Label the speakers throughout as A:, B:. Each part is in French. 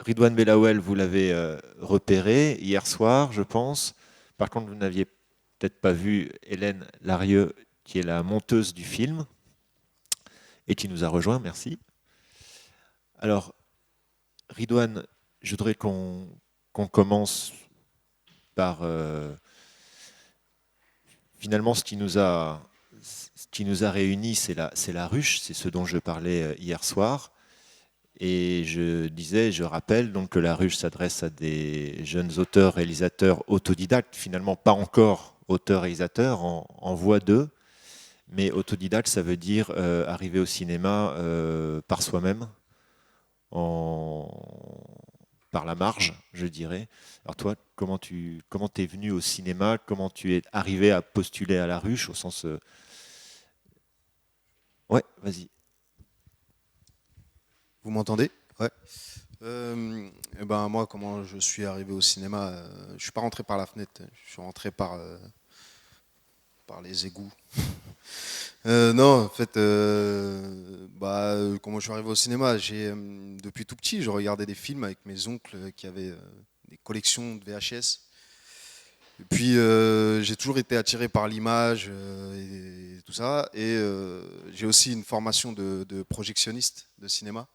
A: Ridouane Bellawel, vous l'avez repéré hier soir, je pense. Par contre, vous n'aviez peut-être pas vu Hélène Larieux, qui est la monteuse du film et qui nous a rejoint, merci. Alors, Ridouane, je voudrais qu'on commence par finalement ce qui nous a réunis, c'est la ruche, c'est ce dont je parlais hier soir. Et je rappelle donc que la ruche s'adresse à des jeunes auteurs, réalisateurs autodidactes, finalement pas encore auteurs-réalisateurs, en voie d'eux, mais autodidacte, ça veut dire arriver au cinéma par soi-même, en, par la marge, je dirais. Alors toi, comment t'es venu au cinéma, comment tu es arrivé à postuler à la ruche, au sens... Ouais, vas-y.
B: Vous m'entendez? Ouais. Et ben moi, comment je suis arrivé au cinéma, je suis pas rentré par la fenêtre, je suis rentré par les égouts. Non, en fait, comment je suis arrivé au cinéma, depuis tout petit, je regardais des films avec mes oncles qui avaient des collections de VHS. Et puis j'ai toujours été attiré par l'image et tout ça. Et j'ai aussi une formation de projectionniste de cinéma.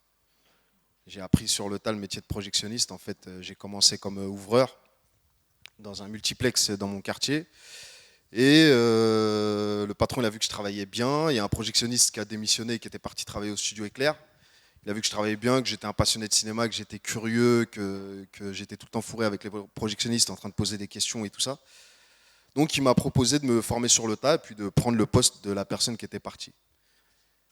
B: J'ai appris sur le tas le métier de projectionniste. En fait, j'ai commencé comme ouvreur dans un multiplex dans mon quartier. Et le patron, il a vu que je travaillais bien. Il y a un projectionniste qui a démissionné, qui était parti travailler au studio Éclair. Il a vu que je travaillais bien, que j'étais un passionné de cinéma, que j'étais curieux, que j'étais tout le temps fourré avec les projectionnistes en train de poser des questions et tout ça. Donc il m'a proposé de me former sur le tas et puis de prendre le poste de la personne qui était partie.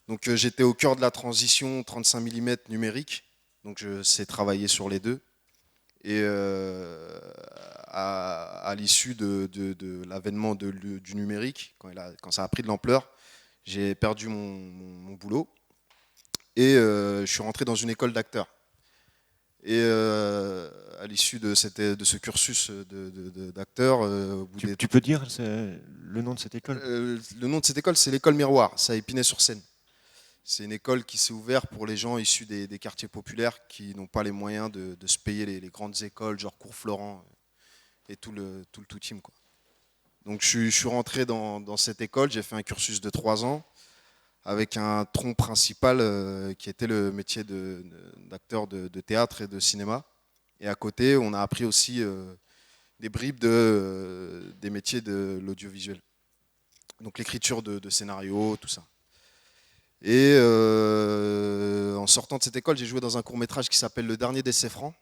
B: Donc j'étais au cœur de la transition 35 mm numérique. Donc je sais travailler sur les deux. Et à l'issue de l'avènement du numérique, quand ça a pris de l'ampleur, j'ai perdu mon boulot et je suis rentré dans une école d'acteurs. Et à l'issue de ce cursus d'acteur, au bout
A: Tu peux dire le nom de cette école?
B: le nom de cette école, c'est l'école Miroir, c'est à Épinay-sur-Seine. C'est une école qui s'est ouverte pour les gens issus des quartiers populaires qui n'ont pas les moyens de se payer les grandes écoles, genre Cours Florent et tout team, quoi. Donc je suis rentré dans cette école, j'ai fait un cursus de 3 ans avec un tronc principal qui était le métier d'acteur de théâtre et de cinéma. Et à côté, on a appris aussi des bribes des métiers de l'audiovisuel. Donc l'écriture de scénarios, tout ça. Et en sortant de cette école, j'ai joué dans un court-métrage qui s'appelle Le Dernier des Céfrans.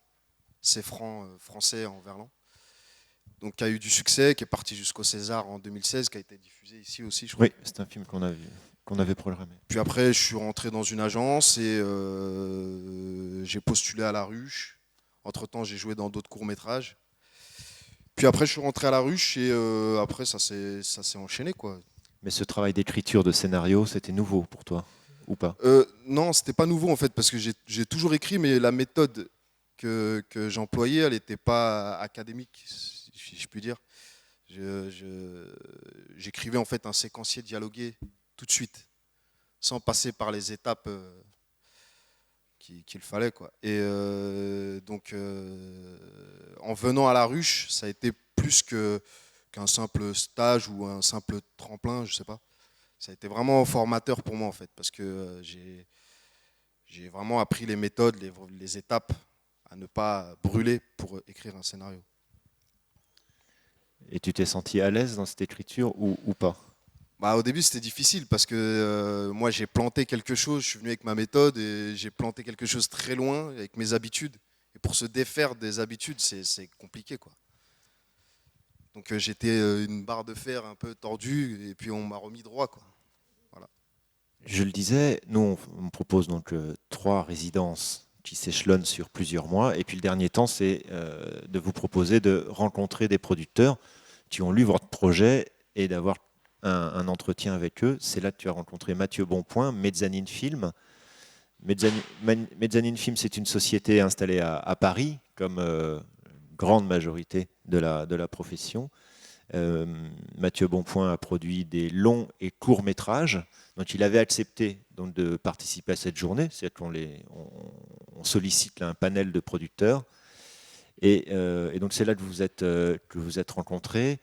B: Céfrans français en verlan. Donc qui a eu du succès, qui est parti jusqu'au César en 2016, qui a été diffusé ici aussi, je crois.
A: Oui, c'est un film qu'on avait programmé.
B: Puis après, je suis rentré dans une agence et j'ai postulé à la ruche. Entre-temps, j'ai joué dans d'autres courts-métrages. Puis après, je suis rentré à la ruche et après, ça s'est enchaîné, quoi.
A: Mais ce travail d'écriture de scénario, c'était nouveau pour toi, ou pas?
B: Non, c'était pas nouveau en fait, parce que j'ai toujours écrit, mais la méthode que j'employais, elle n'était pas académique, si je puis dire. J'écrivais en fait un séquencier dialogué tout de suite, sans passer par les étapes qu'il fallait, quoi. Et donc, en venant à la ruche, ça a été plus qu'un simple stage ou un simple tremplin, je sais pas. Ça a été vraiment formateur pour moi en fait, parce que j'ai vraiment appris les méthodes, les étapes à ne pas brûler pour écrire un scénario.
A: Et tu t'es senti à l'aise dans cette écriture ou pas?
B: Bah, au début, c'était difficile parce que moi, j'ai planté quelque chose, je suis venu avec ma méthode et j'ai planté quelque chose très loin avec mes habitudes. Et pour se défaire des habitudes, c'est compliqué, quoi. Donc j'étais une barre de fer un peu tordue et puis on m'a remis droit, quoi. Voilà.
A: Je le disais, nous on propose donc 3 résidences qui s'échelonnent sur plusieurs mois. Et puis le dernier temps, c'est de vous proposer de rencontrer des producteurs qui ont lu votre projet et d'avoir un entretien avec eux. C'est là que tu as rencontré Mathieu Bonpoint, Mezzanine Film. Mezzanine Film, c'est une société installée à Paris, comme grande majorité de la profession. Euh, Mathieu Bonpoint a produit des longs et courts métrages, donc il avait accepté donc, de participer à cette journée, c'est-à-dire on sollicite là, un panel de producteurs, et donc c'est là que vous êtes rencontrés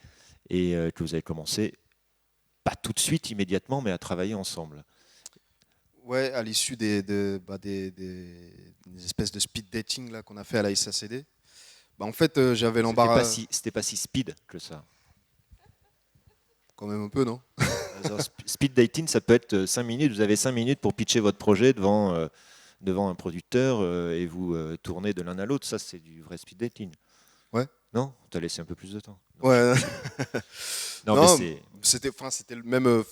A: et que vous avez commencé, pas tout de suite, immédiatement, mais à travailler ensemble.
B: Ouais, à l'issue des espèces de speed dating là qu'on a fait à la SACD, bah, en fait, j'avais l'embarras
A: C'était pas si speed que ça.
B: quand même un peu, non?
A: Alors, speed dating, ça peut être 5 minutes. Vous avez 5 minutes pour pitcher votre projet devant un producteur et vous tournez de l'un à l'autre. Ça, c'est du vrai speed dating.
B: Ouais.
A: Non? On t'a laissé un peu plus de temps. Non,
B: Ouais.
A: non, mais
B: Non,
A: c'est.
B: c'était le même,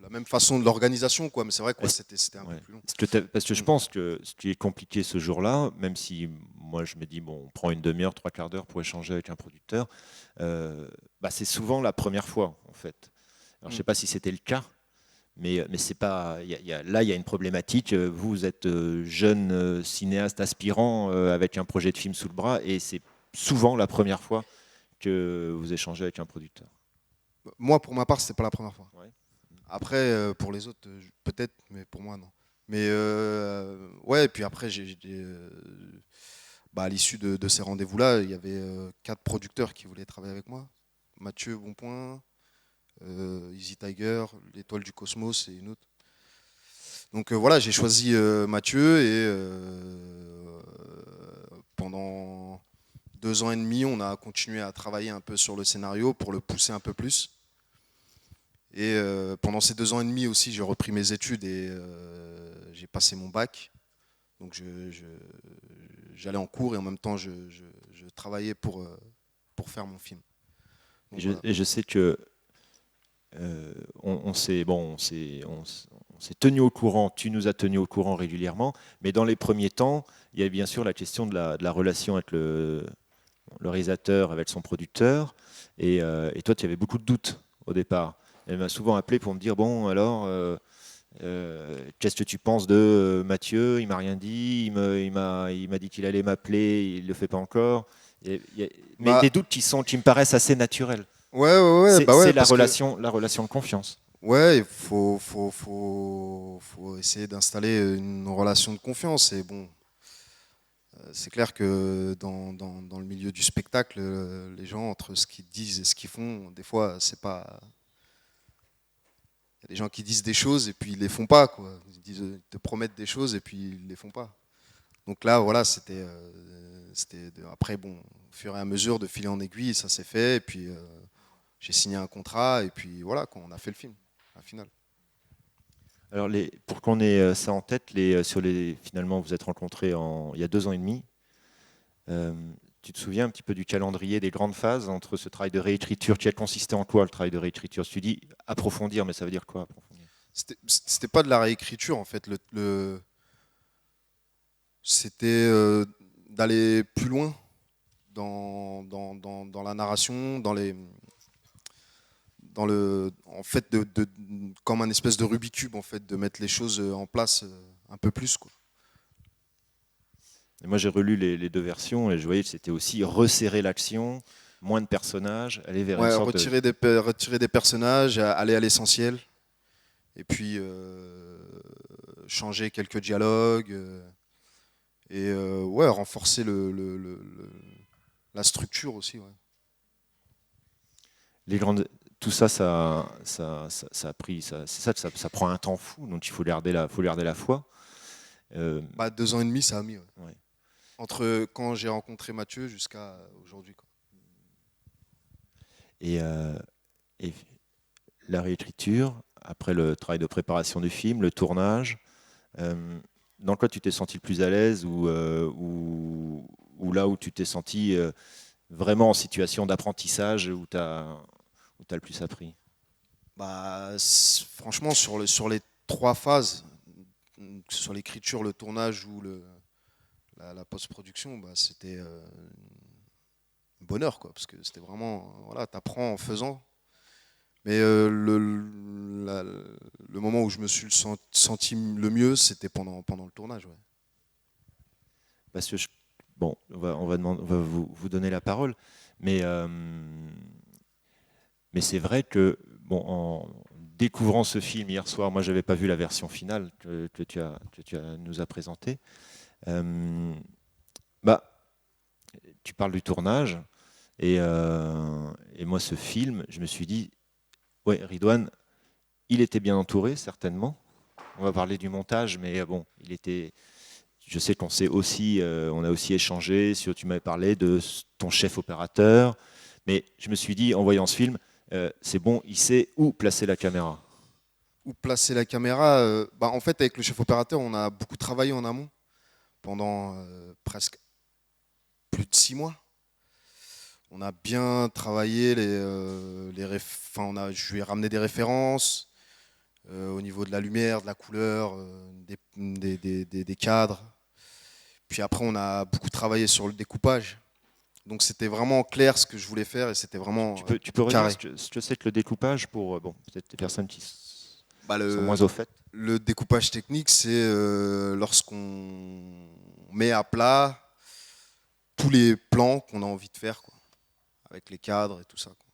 B: la même façon de l'organisation, quoi. Mais c'est vrai que ouais, c'était un peu
A: Ouais.
B: plus long.
A: Parce que je
B: Mm.
A: pense que ce qui est compliqué ce jour-là, même si moi je me dis, bon, on prend une demi-heure, trois quarts d'heure pour échanger avec un producteur, bah, c'est souvent la première fois, en fait. Alors, je ne
B: Mm.
A: sais pas si c'était le cas, mais c'est pas. Là, il y a une problématique. Vous êtes jeune cinéaste aspirant avec un projet de film sous le bras, et c'est souvent la première fois que vous échangez avec un producteur.
B: Moi, pour ma part, c'était pas la première fois.
A: Ouais.
B: Après, pour les autres, peut-être, mais pour moi, non. Mais ouais, et puis après, bah, à l'issue de ces rendez-vous-là, il y avait 4 producteurs qui voulaient travailler avec moi. Mathieu Bonpoint, Easy Tiger, l'Étoile du Cosmos et une autre. Donc voilà, j'ai choisi Mathieu et pendant 2 ans et demi, on a continué à travailler un peu sur le scénario pour le pousser un peu plus. Et pendant ces 2 ans et demi aussi, j'ai repris mes études et j'ai passé mon bac. Donc j'allais en cours et en même temps je travaillais pour faire mon film. Donc voilà.
A: Et je sais que on s'est tenu au courant, tu nous as tenu au courant régulièrement, mais dans les premiers temps, il y a bien sûr la question de la relation avec le réalisateur, avec son producteur, et toi, tu avais beaucoup de doutes au départ. Elle m'a souvent appelé pour me dire, bon, alors, qu'est-ce que tu penses de Mathieu? Il m'a rien dit, il m'a dit qu'il allait m'appeler, il ne le fait pas encore. Mais
B: Bah
A: des doutes qui me paraissent assez naturels.
B: ouais, bah
A: C'est
B: ouais, parce que
A: la relation de confiance.
B: ouais, il faut essayer d'installer une relation de confiance. Et bon, c'est clair que dans le milieu du spectacle, les gens, entre ce qu'ils disent et ce qu'ils font, des fois, c'est pas. Il y a des gens qui disent des choses et puis ils les font pas, quoi. Ils te promettent des choses et puis ils les font pas. Donc là, voilà, après, bon, au fur et à mesure, de fil en aiguille, ça s'est fait. Et puis, j'ai signé un contrat. Et puis, voilà, quand on a fait le film, à la finale.
A: Alors, pour qu'on ait ça en tête, finalement, vous êtes rencontrés il y a 2 ans et demi. Euh, Tu te souviens un petit peu du calendrier des grandes phases entre ce travail de réécriture qui a consisté en quoi le travail de réécriture? Tu dis approfondir, mais ça veut dire quoi approfondir?
B: C'était pas de la réécriture, en fait. C'était d'aller plus loin dans la narration, en fait, comme un espèce de Rubik's Cube, en fait, de mettre les choses en place un peu plus, quoi.
A: Et moi, j'ai relu les deux versions et je voyais que c'était aussi resserrer l'action, moins de personnages, aller vers une
B: Ouais,
A: sorte de.
B: retirer des personnages, aller à l'essentiel, et puis changer quelques dialogues, et ouais, renforcer la structure aussi. Ouais.
A: Les grandes, tout ça, ça a pris, c'est ça, ça prend un temps fou, donc il faut garder la foi. Euh,
B: Bah, 2 ans et demi, ça a mis. Ouais.
A: ouais.
B: Entre quand j'ai rencontré Mathieu jusqu'à aujourd'hui, quoi.
A: Et, et la réécriture, après le travail de préparation du film, le tournage, dans quoi tu t'es senti le plus à l'aise ou là où tu t'es senti vraiment en situation d'apprentissage où tu as le plus appris?
B: Bah, franchement, sur les 3 phases, que ce soit l'écriture, le tournage ou la post-production, bah, c'était un bonheur, quoi, parce que c'était vraiment, voilà, t'apprends en faisant. Mais le moment où je me suis senti le mieux, c'était pendant le tournage. Ouais.
A: Parce que on va vous donner la parole, mais Mais c'est vrai que, bon, en découvrant ce film hier soir, moi, je n'avais pas vu la version finale que nous as présentée. Euh, bah, tu parles du tournage, et moi, ce film, je me suis dit, ouais, Ridwan, il était bien entouré, certainement. On va parler du montage, mais bon, il était. Je sais qu'on s'est aussi, on a aussi échangé sur. Tu m'avais parlé de ton chef opérateur, mais je me suis dit, en voyant ce film, c'est bon, il sait où placer la caméra.
B: Où placer la caméra en fait, avec le chef opérateur, on a beaucoup travaillé en amont pendant presque plus de 6 mois. On a bien travaillé je lui ai ramené des références au niveau de la lumière, de la couleur, des cadres. Puis après, on a beaucoup travaillé sur le découpage. Donc c'était vraiment clair ce que je voulais faire et c'était vraiment
A: Tu peux redire
B: carré.
A: ce que c'est que le découpage pour bon, peut-être des personnes qui
B: Bah,
A: sont moins au fait.
B: le découpage technique, c'est lorsqu'on met à plat tous les plans qu'on a envie de faire, quoi, avec les cadres et tout ça, quoi.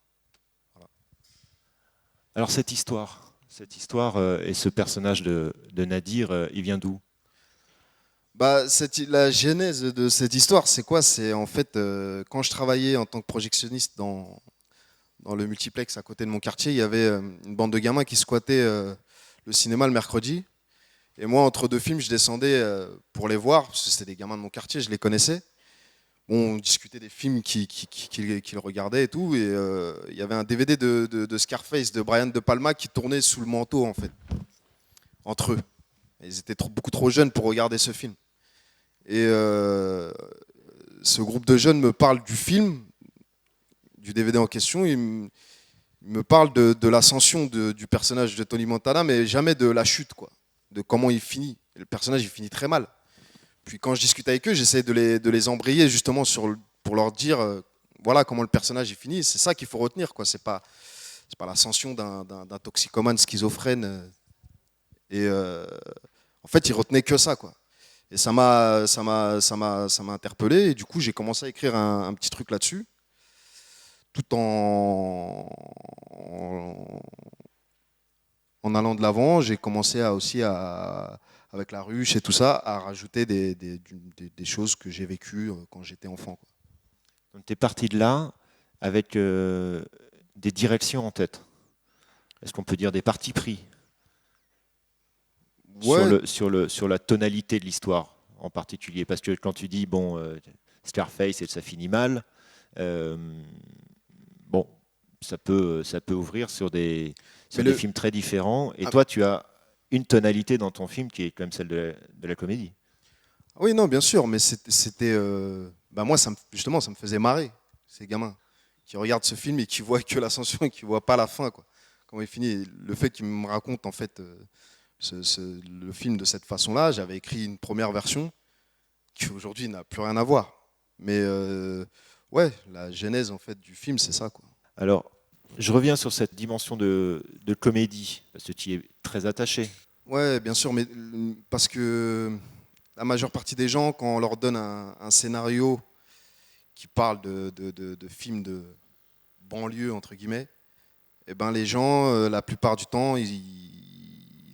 B: Voilà.
A: Alors cette histoire et ce personnage de Nadir, il vient d'où?
B: La genèse de cette histoire, c'est quoi? C'est en fait quand je travaillais en tant que projectionniste dans le multiplex à côté de mon quartier, il y avait une bande de gamins qui squattaient le cinéma le mercredi. Et moi, entre deux films, je descendais pour les voir, parce que c'était des gamins de mon quartier, je les connaissais. Bon, on discutait des films qu'ils regardaient et tout. Et il y avait un DVD de Scarface de Brian De Palma qui tournait sous le manteau, en fait, entre eux. Et ils étaient beaucoup trop jeunes pour regarder ce film. Et ce groupe de jeunes me parle du film, du DVD en question. Il me parle de l'ascension du personnage de Tony Montana, mais jamais de la chute, quoi, de comment il finit. Et le personnage, il finit très mal. Puis quand je discute avec eux, j'essaie de les embrayer justement pour leur dire voilà comment le personnage est fini. C'est ça qu'il faut retenir, quoi. C'est pas l'ascension d'un toxicomane schizophrène. Et en fait, ils retenaient que ça, quoi. Et ça m'a interpellé. Et du coup, j'ai commencé à écrire un petit truc là-dessus, tout en allant de l'avant. J'ai commencé avec la ruche et tout ça, à rajouter des choses que j'ai vécues quand j'étais enfant, quoi.
A: Donc tu es parti de là avec des directions en tête. Est-ce qu'on peut dire des partis pris
B: Ouais,
A: sur la tonalité de l'histoire en particulier? Parce que quand tu dis, bon, Scarface et ça finit mal, euh, bon, ça peut ouvrir
B: mais
A: sur des films très différents. Et
B: ah,
A: toi, tu as une tonalité dans ton film qui est comme celle de la comédie.
B: oui, non, bien sûr, mais c'était, moi, justement, ça me faisait marrer, ces gamins qui regardent ce film et qui voient que l'ascension et qui voient pas la fin, quoi. Comment il finit. Le fait qu'ils me racontent en fait le film de cette façon-là, j'avais écrit une première version qui aujourd'hui n'a plus rien à voir. Mais ouais, la genèse en fait du film, c'est ça, quoi.
A: Alors, je reviens sur cette dimension de comédie, parce que tu y es très attaché.
B: Ouais, bien sûr, mais parce que la majeure partie des gens, quand on leur donne un scénario qui parle de films de banlieue, entre guillemets, eh ben les gens, la plupart du temps,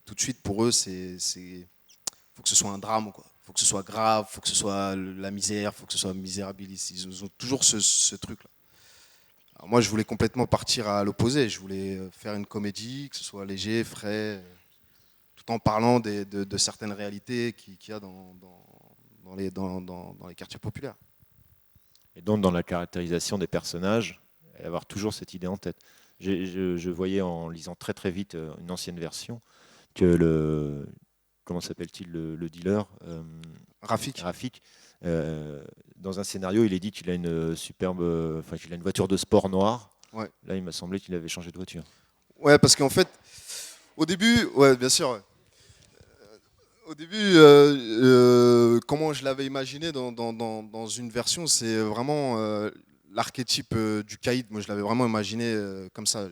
B: tout de suite, pour eux, faut que ce soit un drame, quoi. Faut que ce soit grave, faut que ce soit la misère, faut que ce soit misérabiliste. Ils ont toujours ce truc-là. Alors moi, je voulais complètement partir à l'opposé. Je voulais faire une comédie, que ce soit léger, frais, tout en parlant de certaines réalités qu'il y a dans les quartiers populaires.
A: Et donc, dans la caractérisation des personnages, avoir toujours cette idée en tête. Je voyais en lisant très très vite une ancienne version que comment s'appelle-t-il, le dealer
B: Rafik.
A: Rafik, dans un scénario, il est dit qu'il a une superbe, enfin qu'il a une voiture de sport noire.
B: Ouais.
A: Là, il m'a semblé qu'il avait changé de voiture.
B: Ouais, parce qu'en fait, au début, ouais, bien sûr. Ouais. Au début, comment je l'avais imaginé dans une version, c'est vraiment l'archétype du caïd. Moi, je l'avais vraiment imaginé comme ça.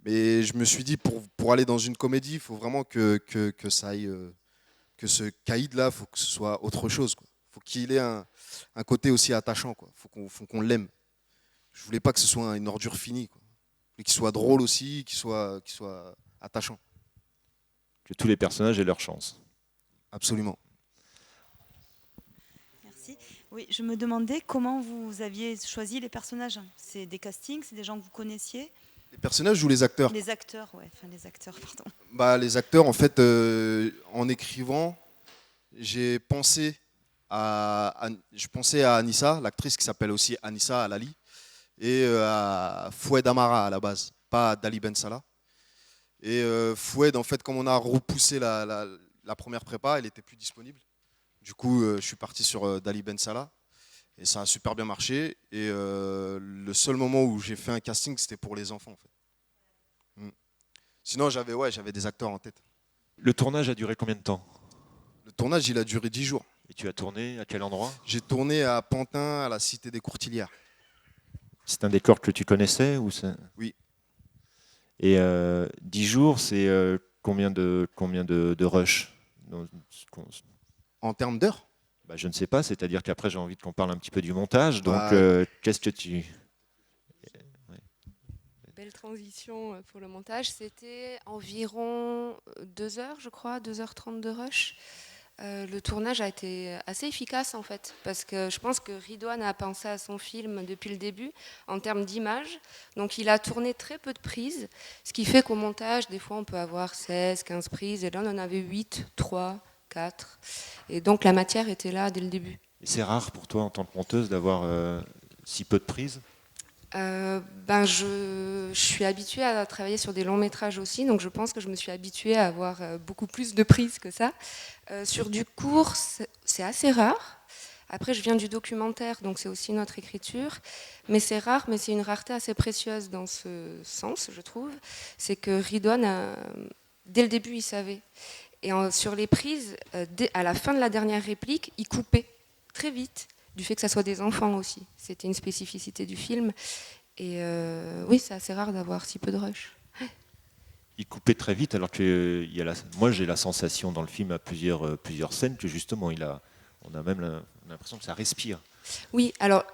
B: Mais je me suis dit, pour aller dans une comédie, il faut vraiment que ça aille, que ce caïd-là, il faut que ce soit autre chose, quoi. Faut qu'il ait un côté aussi attachant, quoi. Faut qu'on l'aime. Je voulais pas que ce soit une ordure finie, quoi. voulais qu'il soit drôle aussi, qu'il soit attachant.
A: Que tous les personnages aient leur chance.
B: Absolument.
C: Merci. Oui, je me demandais comment vous aviez choisi les personnages. C'est des castings, c'est des gens que vous connaissiez?
B: Les personnages ou les acteurs?
C: Les acteurs, ouais, enfin les acteurs, pardon.
B: Bah, les acteurs, en fait, en écrivant, j'ai pensé je pensais à Anissa, l'actrice qui s'appelle aussi Anissa Alali, et à Foued Amara à la base, pas à Dali Ben Salah. Et Foued, en fait, comme on a repoussé la première prépa, elle n'était plus disponible. Du coup, je suis parti sur Dali Ben Salah. Et ça a super bien marché. Et le seul moment où j'ai fait un casting, c'était pour les enfants, en fait. Sinon, j'avais des acteurs en tête.
A: Le tournage a duré combien de temps?
B: Le tournage, il a duré 10 jours.
A: Et tu as tourné à quel endroit?
B: J'ai tourné à Pantin, à la Cité des Courtilières.
A: C'est un décor que tu connaissais ou c'est...
B: Oui.
A: Et 10 jours, c'est combien de rush?
B: En termes d'heures?
A: Bah, je ne sais pas, c'est-à-dire qu'après j'ai envie qu'on parle un petit peu du montage. Donc
B: Bah,
A: qu'est-ce que tu...
D: Belle transition pour le montage. C'était environ 2 heures, je crois, 2h30 de rush. Le tournage a été assez efficace en fait, parce que je pense que Ridwan a pensé à son film depuis le début en termes d'image. Donc il a tourné très peu de prises, ce qui fait qu'au montage, des fois on peut avoir 16, 15 prises, et là on en avait 8, 3, 4. Et donc la matière était là dès le début.
A: Et c'est rare pour toi en tant que monteuse d'avoir si peu de prises?
D: Je suis habituée à travailler sur des longs métrages aussi, donc je pense que je me suis habituée à avoir beaucoup plus de prises que ça. Sur du court, c'est assez rare. Après, je viens du documentaire, donc c'est aussi notre écriture. Mais c'est rare, mais c'est une rareté assez précieuse dans ce sens, je trouve. C'est que Ridwan, dès le début, il savait. Et sur les prises, à la fin de la dernière réplique, il coupait très vite, du fait que ça soit des enfants aussi. C'était une spécificité du film. Et oui, c'est assez rare d'avoir si peu de rush.
A: Il coupait très vite, alors que moi j'ai la sensation dans le film à plusieurs scènes que justement on a même l'impression que ça respire.
D: Oui, alors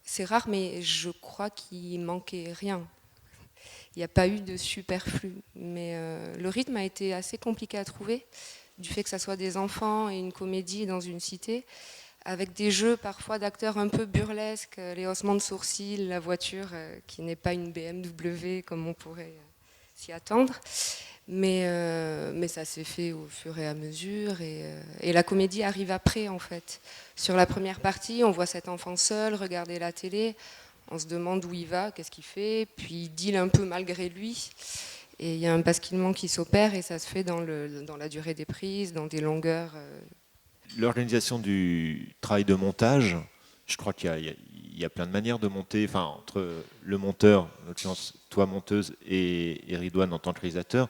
D: c'est rare, mais je crois qu'il manquait rien. Il n'y a pas eu de superflu, mais le rythme a été assez compliqué à trouver, du fait que ça soit des enfants et une comédie dans une cité, avec des jeux parfois d'acteurs un peu burlesques, les haussements de sourcils, la voiture qui n'est pas une BMW comme on pourrait s'y attendre. Mais ça s'est fait au fur et à mesure, et la comédie arrive après en fait. Sur la première partie, on voit cet enfant seul regarder la télé, on se demande où il va, qu'est-ce qu'il fait, puis il deal un peu malgré lui, et il y a un basculement qui s'opère, et ça se fait dans la durée des prises, dans des longueurs.
A: L'organisation du travail de montage, je crois qu'il y a plein de manières de monter, enfin, entre le monteur, en l'occurrence toi monteuse, et Ridwan en tant que réalisateur,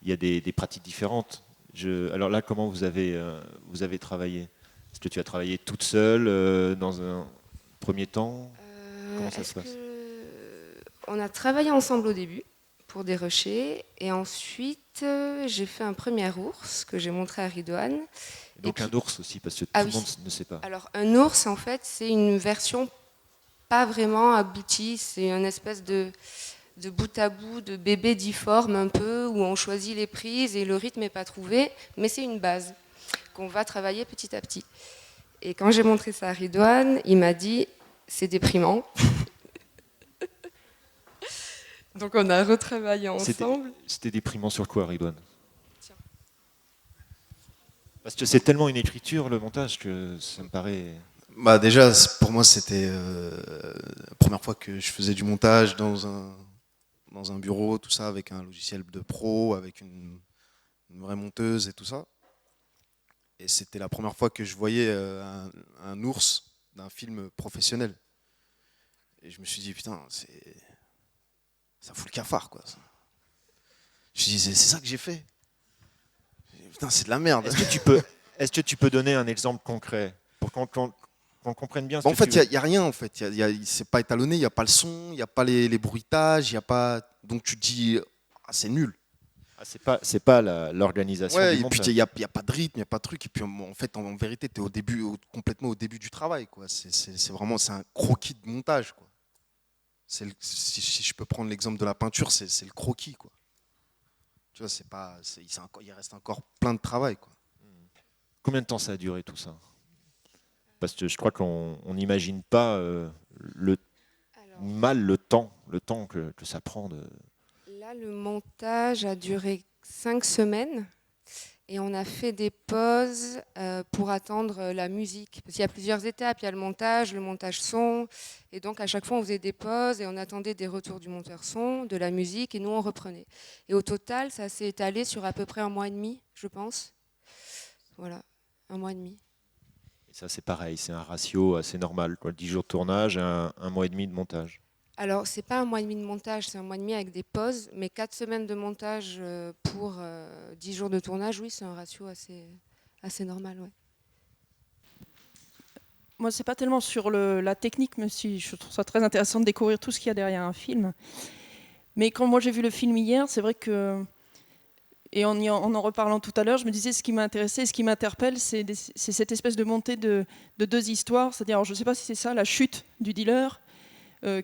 A: il y a des pratiques différentes. Alors là, comment vous avez travaillé? Est-ce que tu as travaillé toute seule dans un premier temps? Comment ça se passe?
D: On a travaillé ensemble au début pour des rushers, et ensuite j'ai fait un premier ours que j'ai montré à Ridwan.
A: Donc un ours aussi, parce que tout le monde ne sait pas. Alors
D: un ours, en fait, c'est une version pas vraiment aboutie, c'est une espèce de bout à bout, de bébé difforme un peu, où on choisit les prises et le rythme n'est pas trouvé, mais c'est une base qu'on va travailler petit à petit. Et quand j'ai montré ça à Ridwan, il m'a dit « c'est déprimant ». Donc on a retravaillé ensemble.
A: C'était déprimant sur quoi, Ridwan? Parce que c'est tellement une écriture, le montage, que ça me paraît...
B: Bah déjà, pour moi, c'était la première fois que je faisais du montage dans un bureau, tout ça, avec un logiciel de pro, avec une vraie monteuse et tout ça. Et c'était la première fois que je voyais un ours d'un film professionnel. Et je me suis dit, putain, ça fout le cafard, quoi. Je me suis dit, c'est ça que j'ai fait. Putain, c'est de la merde.
A: Est-ce que tu peux donner un exemple concret pour qu'on comprenne bien ce
B: en
A: que
B: fait,
A: tu veux?
B: il n'y a rien, en fait. C'est pas étalonné, il n'y a pas le son, il n'y a pas les bruitages, il n'y a pas... Donc tu te dis, ah, c'est nul.
A: Ah, c'est pas l'organisation du
B: et
A: montage.
B: puis il n'y a pas de rythme, il n'y a pas de truc. Et puis en fait, en vérité, tu es complètement au début du travail, quoi. C'est vraiment un croquis de montage, quoi. si je peux prendre l'exemple de la peinture, c'est le croquis, quoi. Tu vois, il reste encore plein de travail, quoi.
A: Combien de temps ça a duré tout ça? Parce que je crois qu'on n'imagine pas le le temps que ça prend de.
D: Là, le montage a duré 5 semaines et on a fait des pauses pour attendre la musique. Parce qu'il y a plusieurs étapes, il y a le montage son, et donc à chaque fois on faisait des pauses et on attendait des retours du monteur son, de la musique, et nous on reprenait. Et au total, ça s'est étalé sur à peu près 1 mois et demi, je pense. Voilà, 1 mois et demi.
A: Et ça c'est pareil, c'est un ratio assez normal, quoi. 10 jours de tournage et un mois et demi de montage.
D: Alors, c'est pas 1 mois et demi de montage, c'est 1 mois et demi avec des pauses, mais 4 semaines de montage pour 10 jours de tournage, oui, c'est un ratio assez normal. Ouais.
E: Moi, c'est pas tellement sur la technique, même si je trouve ça très intéressant de découvrir tout ce qu'il y a derrière un film. Mais quand moi j'ai vu le film hier, c'est vrai que, et en reparlant tout à l'heure, je me disais ce qui m'a intéressé, ce qui m'interpelle, c'est cette espèce de montée de 2 histoires. C'est-à-dire, alors, je ne sais pas si c'est ça, la chute du dealer,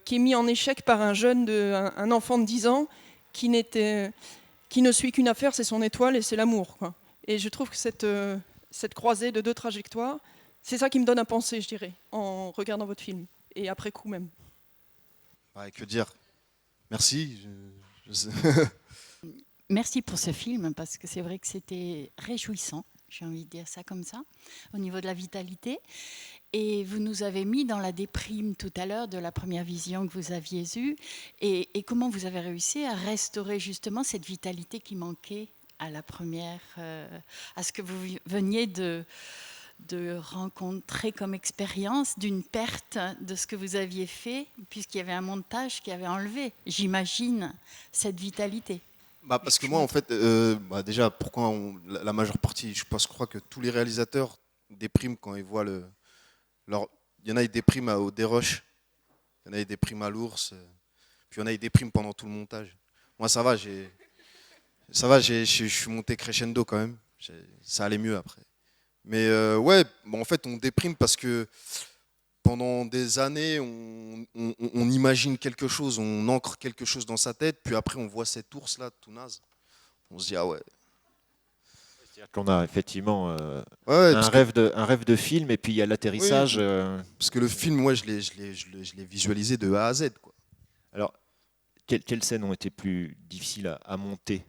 E: qui est mis en échec par un enfant de 10 ans qui ne suit qu'une affaire, c'est son étoile et c'est l'amour, quoi. Et je trouve que cette croisée de 2 trajectoires, c'est ça qui me donne à penser, je dirais, en regardant votre film, et après coup même.
B: Ouais, que dire? Merci.
F: Merci pour ce film, parce que c'est vrai que c'était réjouissant, j'ai envie de dire ça comme ça, au niveau de la vitalité. Et vous nous avez mis dans la déprime tout à l'heure de la première vision que vous aviez eue. Et comment vous avez réussi à restaurer justement cette vitalité qui manquait à la première, à ce que vous veniez de rencontrer comme expérience, d'une perte de ce que vous aviez fait, puisqu'il y avait un montage qui avait enlevé, j'imagine, cette vitalité.
B: Parce que moi, en fait, déjà, pourquoi la majeure partie, je crois que tous les réalisateurs dépriment quand ils voient il y en a, ils dépriment au dérush, il y en a, ils dépriment à l'ours, puis il y en a, ils dépriment pendant tout le montage. Moi, ça va, je suis monté crescendo quand même, ça allait mieux après. Mais ouais, en fait, on déprime parce que pendant des années, on imagine quelque chose, on ancre quelque chose dans sa tête, puis après, on voit cet ours-là, tout naze. On se dit, ah ouais.
A: C'est-à-dire qu'on a effectivement
B: Ouais,
A: un rêve de film, et puis il y a l'atterrissage.
B: Oui, parce que le film, moi, je l'ai visualisé de A à Z, quoi.
A: Alors, quelles scènes ont été plus difficiles à monter?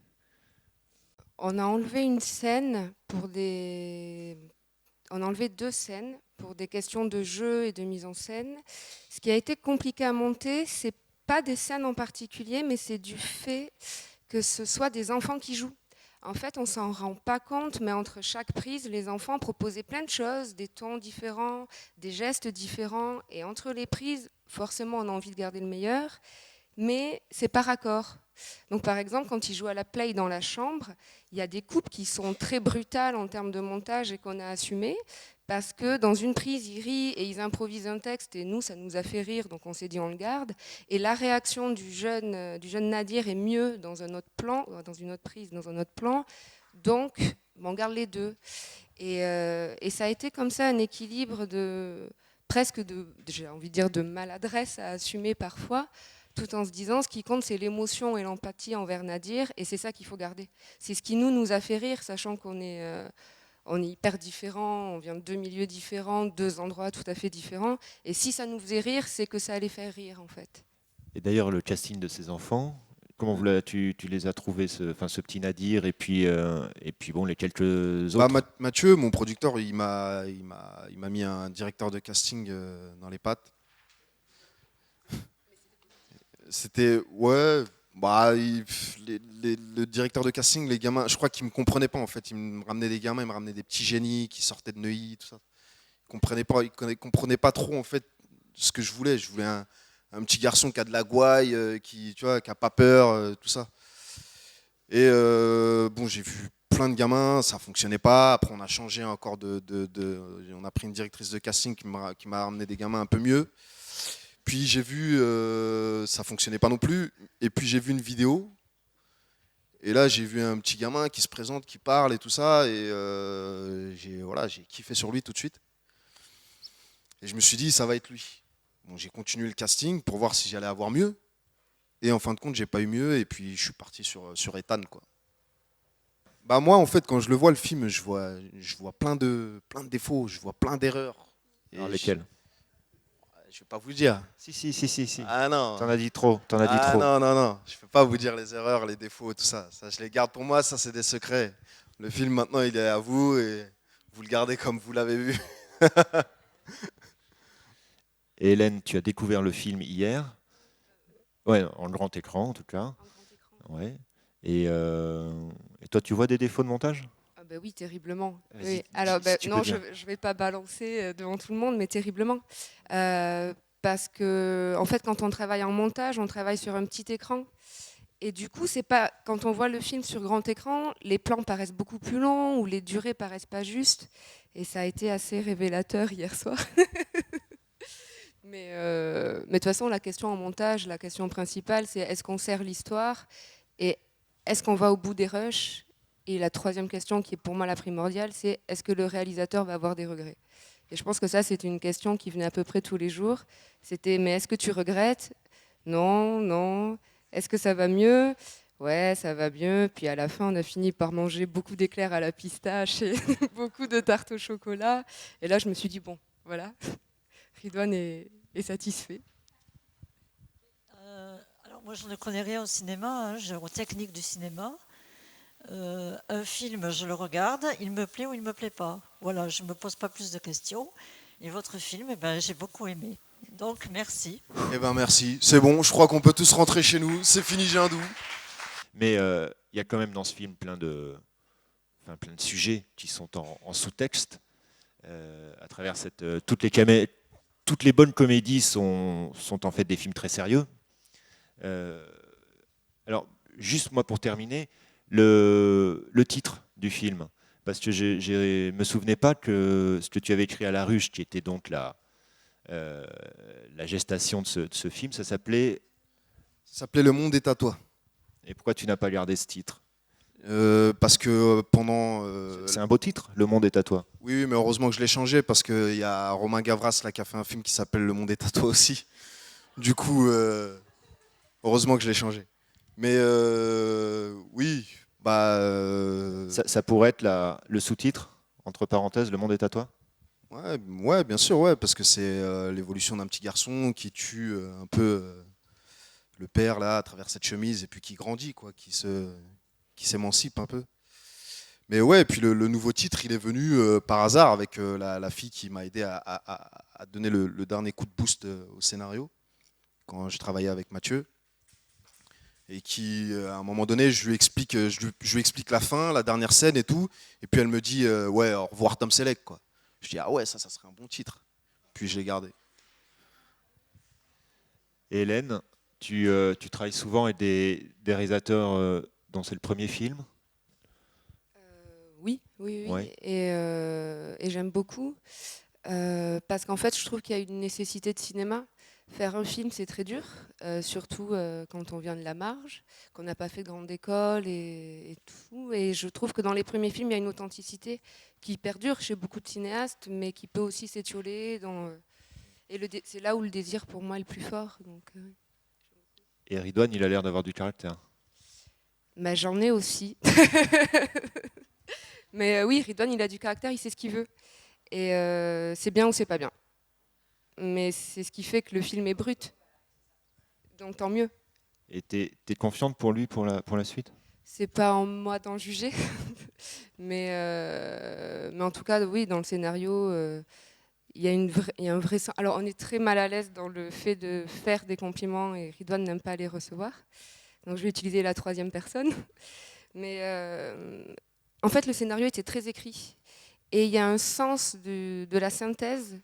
D: On a enlevé une scène On a enlevé 2 scènes pour des questions de jeu et de mise en scène. Ce qui a été compliqué à monter, c'est pas des scènes en particulier, mais c'est du fait que ce soit des enfants qui jouent. En fait, on s'en rend pas compte, mais entre chaque prise, les enfants proposaient plein de choses, des tons différents, des gestes différents, et entre les prises, forcément, on a envie de garder le meilleur, mais c'est par accord. Donc par exemple, quand ils jouent à la play dans la chambre, il y a des coupes qui sont très brutales en termes de montage et qu'on a assumées, parce que dans une prise, ils rient et ils improvisent un texte, et nous, ça nous a fait rire, donc on s'est dit on le garde. Et la réaction du jeune Nadir est mieux dans un autre plan, dans une autre prise, dans un autre plan, donc on garde les 2. Et ça a été comme ça un équilibre j'ai envie de dire, de maladresse à assumer parfois, tout en se disant ce qui compte, c'est l'émotion et l'empathie envers Nadir, et c'est ça qu'il faut garder. C'est ce qui nous a fait rire, sachant qu'on est hyper différents, on vient de 2 milieux différents, 2 endroits tout à fait différents, et si ça nous faisait rire, c'est que ça allait faire rire, en fait.
A: Et d'ailleurs, le casting de ces enfants, comment tu les as trouvés, ce petit Nadir, et puis bon, les quelques autres?
B: Mathieu, mon producteur, il m'a mis un directeur de casting dans les pattes. C'était, ouais, le directeur de casting, les gamins, je crois qu'ils me comprenaient pas en fait. Ils me ramenaient des gamins, ils me ramenaient des petits génies qui sortaient de Neuilly, tout ça. Ils comprenaient pas trop en fait ce que je voulais. Je voulais un petit garçon qui a de la gouaille, qui a pas peur, tout ça. Et bon, j'ai vu plein de gamins, ça fonctionnait pas. Après, on a changé encore on a pris une directrice de casting qui m'a ramené des gamins un peu mieux. Puis j'ai vu, ça fonctionnait pas non plus. Et puis j'ai vu une vidéo. Et là, j'ai vu un petit gamin qui se présente, qui parle et tout ça. Et j'ai kiffé sur lui tout de suite. Et je me suis dit, ça va être lui. Bon, j'ai continué le casting pour voir si j'allais avoir mieux. Et en fin de compte, j'ai pas eu mieux. Et puis, je suis parti sur Ethan, quoi. Bah moi, en fait, quand je le vois, le film, je vois plein de défauts, je vois plein d'erreurs. Et
A: Alors, lesquels?
B: je vais pas vous dire.
A: Si.
B: Ah non.
A: T'en as dit trop.
B: Ah non. Je peux pas vous dire les erreurs, les défauts, tout ça. Ça, je les garde pour moi. Ça, c'est des secrets. Le film, maintenant, il est à vous et vous le gardez comme vous l'avez vu.
A: Et Hélène, tu as découvert le film hier. Ouais, en grand écran en tout cas.
D: En grand écran.
A: Ouais. Et toi, tu vois des défauts de montage?
D: Ah bah oui, terriblement.
A: Vas-y,
D: Oui. Alors,
A: si tu peux
D: non,
A: bien.
D: je vais pas balancer devant tout le monde, mais terriblement. Parce que, en fait, quand on travaille en montage, on travaille sur un petit écran. Et du coup, c'est pas quand on voit le film sur grand écran, les plans paraissent beaucoup plus longs ou les durées paraissent pas justes. Et ça a été assez révélateur hier soir. Mais de toute façon, la question en montage, la question principale, c'est est-ce qu'on sert l'histoire et est-ce qu'on va au bout des rushs? Et la troisième question, qui est pour moi la primordiale, c'est est-ce que le réalisateur va avoir des regrets? Et je pense que ça, c'était une question qui venait à peu près tous les jours. C'était mais est-ce que tu regrettes? Non. Est-ce que ça va mieux? Ouais, ça va mieux. Puis à la fin, on a fini par manger beaucoup d'éclairs à la pistache et beaucoup de tartes au chocolat. Et là, je me suis dit, bon, voilà, Ridwan est satisfait.
G: Alors moi, je ne connais rien au cinéma, aux techniques du cinéma. Un film, je le regarde, il me plaît ou il ne me plaît pas. Voilà, je ne me pose pas plus de questions. Et votre film, j'ai beaucoup aimé. Donc, merci.
B: Eh ben merci. C'est bon, je crois qu'on peut tous rentrer chez nous. C'est fini, j'ai un doux.
A: Mais il y a quand même dans ce film plein de sujets qui sont en sous-texte. À travers toutes les bonnes comédies sont en fait des films très sérieux. Alors, juste moi pour terminer, le titre du film, parce que je me souvenais pas que ce que tu avais écrit à La Ruche, qui était donc la gestation de ce film, ça s'appelait...
B: Ça s'appelait Le Monde est à toi.
A: Et pourquoi tu n'as pas gardé ce titre?
B: Parce que pendant...
A: C'est un beau titre, Le Monde est à toi.
B: Oui, mais heureusement que je l'ai changé parce qu'il y a Romain Gavras là, qui a fait un film qui s'appelle Le Monde est à toi aussi. Du coup, heureusement que je l'ai changé. Mais oui,
A: Ça pourrait être le sous-titre, entre parenthèses, Le Monde est à toi?
B: ouais, bien sûr, ouais, parce que c'est l'évolution d'un petit garçon qui tue un peu le père là à travers cette chemise et puis qui grandit, quoi, qui s'émancipe un peu. Mais ouais, et puis le nouveau titre, il est venu par hasard avec la fille qui m'a aidé à donner le dernier coup de boost au scénario quand je travaillais avec Mathieu. Et qui, à un moment donné, je lui explique la fin, la dernière scène et tout. Et puis elle me dit, ouais, au revoir Tom Selleck, quoi. Je dis, ah ouais, ça serait un bon titre. Puis je l'ai gardé.
A: Et Hélène, tu travailles souvent avec des réalisateurs dont c'est le premier film?
D: Oui.
A: Ouais.
D: Et j'aime beaucoup. Parce qu'en fait, je trouve qu'il y a une nécessité de cinéma. Faire un film, c'est très dur, surtout quand on vient de la marge, qu'on n'a pas fait de grande école et tout. Et je trouve que dans les premiers films, il y a une authenticité qui perdure chez beaucoup de cinéastes, mais qui peut aussi s'étioler. C'est là où le désir, pour moi, est le plus fort. Donc,
A: Et Ridwan, il a l'air d'avoir du caractère.
D: j'en ai aussi. Mais oui, Ridwan, il a du caractère, il sait ce qu'il veut. Et c'est bien ou c'est pas bien. Mais c'est ce qui fait que le film est brut. Donc tant mieux.
A: Et t'es confiante pour lui, pour la suite?
D: C'est pas en moi d'en juger. mais en tout cas, oui, dans le scénario, il y a un vrai sens. Alors on est très mal à l'aise dans le fait de faire des compliments et Ridwan n'aime pas les recevoir. Donc je vais utiliser la troisième personne. Mais en fait, le scénario était très écrit. Et il y a un sens de la synthèse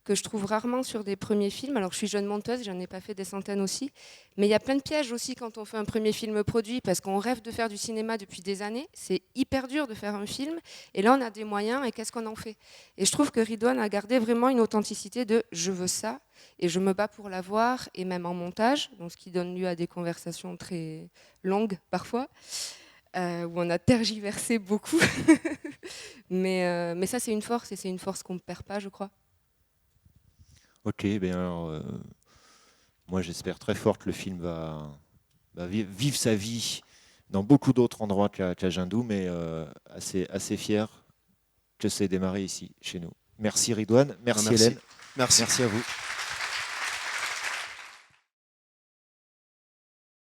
D: que je trouve rarement sur des premiers films. Alors je suis jeune monteuse, j'en ai pas fait des centaines aussi, mais il y a plein de pièges aussi quand on fait un premier film produit, parce qu'on rêve de faire du cinéma depuis des années, c'est hyper dur de faire un film, et là on a des moyens, et qu'est-ce qu'on en fait? Et je trouve que Ridwan a gardé vraiment une authenticité de « je veux ça », et je me bats pour l'avoir, et même en montage, donc ce qui donne lieu à des conversations très longues parfois, où on a tergiversé beaucoup, mais ça c'est une force, et c'est une force qu'on ne perd pas, je crois.
A: Ok, bien alors, moi j'espère très fort que le film va vivre sa vie dans beaucoup d'autres endroits qu'à Jindou, mais assez fier que c'est démarré ici, chez nous. Merci Ridouane, merci
B: Merci.
A: Hélène,
B: Merci.
A: merci à vous.